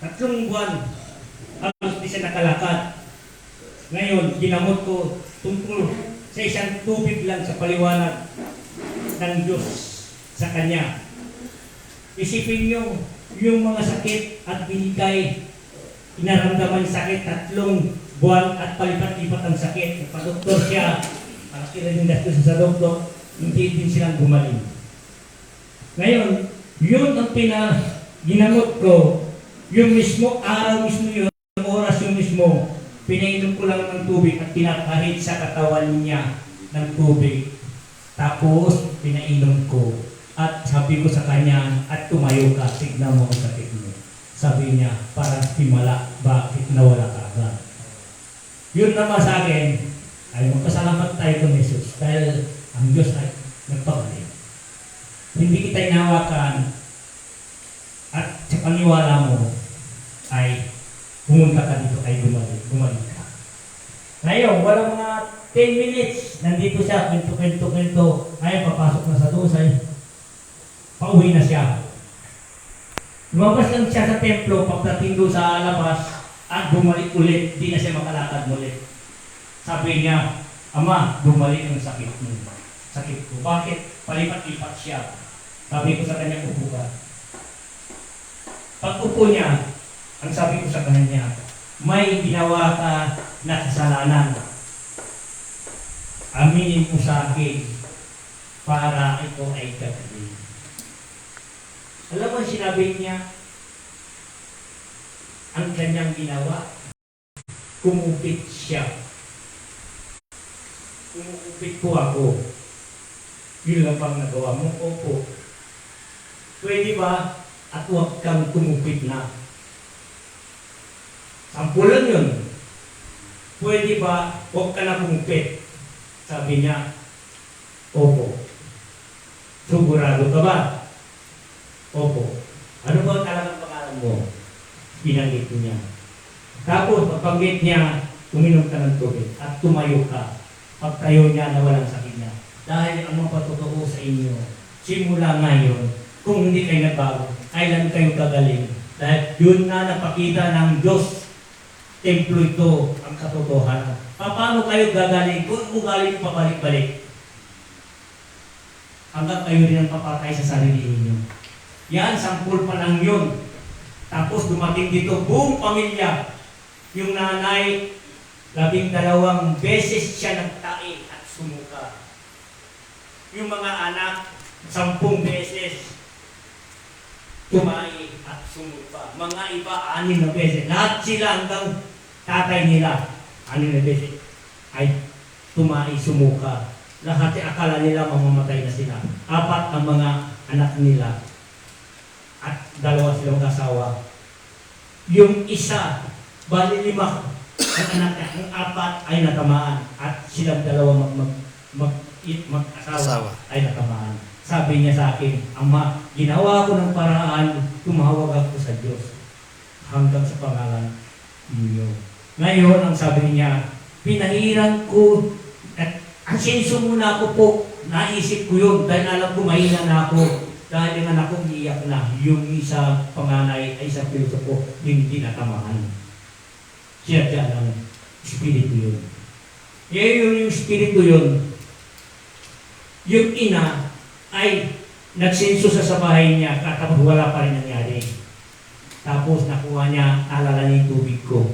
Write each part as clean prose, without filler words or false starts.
3 buwan, halos di siya nakalakad. Ngayon, ginamot ko tungkol sa isang tubig lang sa paliwanag ng Diyos sa Kanya. Isipin niyo, yung mga sakit at binigay, inaramdaman sakit 3 buwan at palipat-lipat ang sakit. Nagpa-doktor siya, malaki rin yung gastos sa doktor, hindi din silang gumaling. Ngayon, yun ang ginamot ko, yung mismo araw mismo yun, oras yung mismo, pinainom ko lang ng tubig at pinapahid sa katawan niya ng tubig. Tapos, pinainom ko. At sabi ko sa kanya, at tumayo ka, tignan mo ang sakit mo. Sabi niya, parang himala, bakit nawala ka agad? Yun naman sa akin, ay magpasalamat tayo kung Jesus. Dahil ang Diyos ay nagpagaling. Hindi kita inawakan at sa paniwala mo ay pumunta ka dito ay gumaling ka. Ngayon, walang mga 10 minutes, nandito siya, kwento. Ngayon, papasok na sa dusay. Pauwi na siya. Lumabas lang siya sa templo, pagdating doon sa labas, at bumalik ulit, di na siya makalakad ulit. Sabi niya, Ama, bumalik ang sakit mo. Sakit ko. Bakit? Palipat-lipat siya. Sabi ko sa kanya, upo ka. Pag upo niya, ang sabi ko sa kanya, may ginawa ka na kasalanan. Aminin mo sa akin para ito ay gagawin. Alam mo, sinabi niya, ang kanyang ginawa, kumupit siya. Kumupit po ako. Yun lang bang nagawa mo? Opo. Pwede ba? At huwag kang kumupit na. Sampulan yun. Pwede ba? Huwag ka na kumupit. Sabi niya, opo. Sigurado ka ba? Opo. Ano ba talagang pangalan mo? Binanggit niya. Tapos, pagbanggit niya, uminom ka ng tubig at tumayo ka. Pagtayo niya na walang sakit niya. Dahil ang mapatotoo sa inyo, simula ngayon, kung hindi kayo nagbago, kailan kayo gagaling? Dahil yun na napakita ng Diyos. Templo ito ang katotohanan. Paano kayo gagaling? Kung ugaling pabalik-balik. Hanggang kayo rin ang papatay sa sarili ninyo. Yan, sampul pa lang yun. Tapos dumating dito, buong pamilya. Yung nanay, 12 beses siya nagtae at sumuka. Yung mga anak, 10 beses tumae at sumuka. Mga iba, 6 na beses. Lahat sila hanggang tatay nila, 6 na beses ay tumae, sumuka. Lahat akala nila mamamatay na sila. 4 ang mga anak nila. At 2 silang asawa. Yung isa, bali 5 ang anak niya. Yung 4 ay natamaan. At silang 2 mag-asawa ay natamaan. Sabi niya sa akin, Ama, ginawa ko ng paraan, tumawag ako sa Diyos. Hanggang sa pangalan niyo. Ngayon, ang sabi niya, pinahiran ko at asenso muna ako po. Naisip ko yun dahil alam ko mahina na ako. Dahil yung anak kong iiyak na, yung isa panganay ay isang pilosopo, hindi natamaan. Siya dyan ang espiritu yun. Yung espiritu yun, yung ina ay nagsenso sa bahay niya, katapos wala pa rin nangyari. Tapos nakuha niya, alala niya yung tubig ko.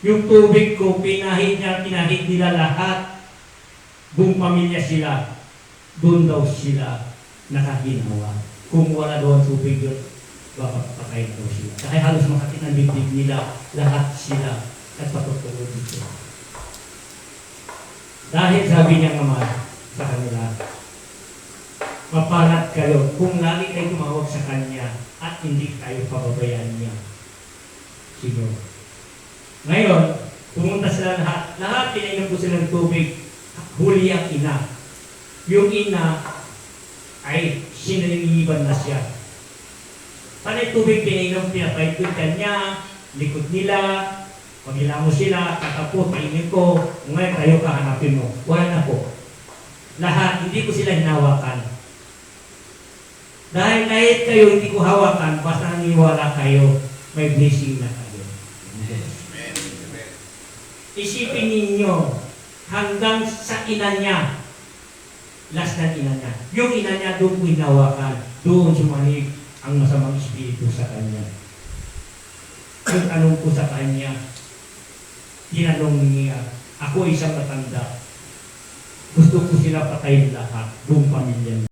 Yung tubig ko, pinahid nila lahat. Buong pamilya sila, doon daw sila nakaginawa. Kung wala doon tubig yun, baka patayin daw sila. Kaya halos makakit ng dibdib nila, lahat sila at patutulog dito. Dahil sabi niya naman sa kanila, mapalat kayo kung lagi kayo tumawag sa Kanya at hindi kayo pababayaan niya. Siguro. Ngayon, pumunta sila lahat. Lahat pinainom ko sila ng tubig. Huli ang ina. Yung ina ay siniliniban na siya. Panay tubig pinainom, pinapahit ko yung kanya, likod nila, pagilamo sila, katapos, painin ko, ngayon kayo kahanapin mo. Wala na po. Lahat, hindi ko sila hinawakan. Dahil kahit kayo hindi ko hawakan, basta naniniwala kayo, may blessing na kayo. Isipin ninyo, hanggang sa ina niya, last na ina niya. Yung ina niya doon po hinawakan, doon sumanig ang masamang espiritu sa kanya. Yung tanong ko sa kanya, tinanong niya, ako isang matanda, gusto ko sila patayin lahat, buong pamilya niya.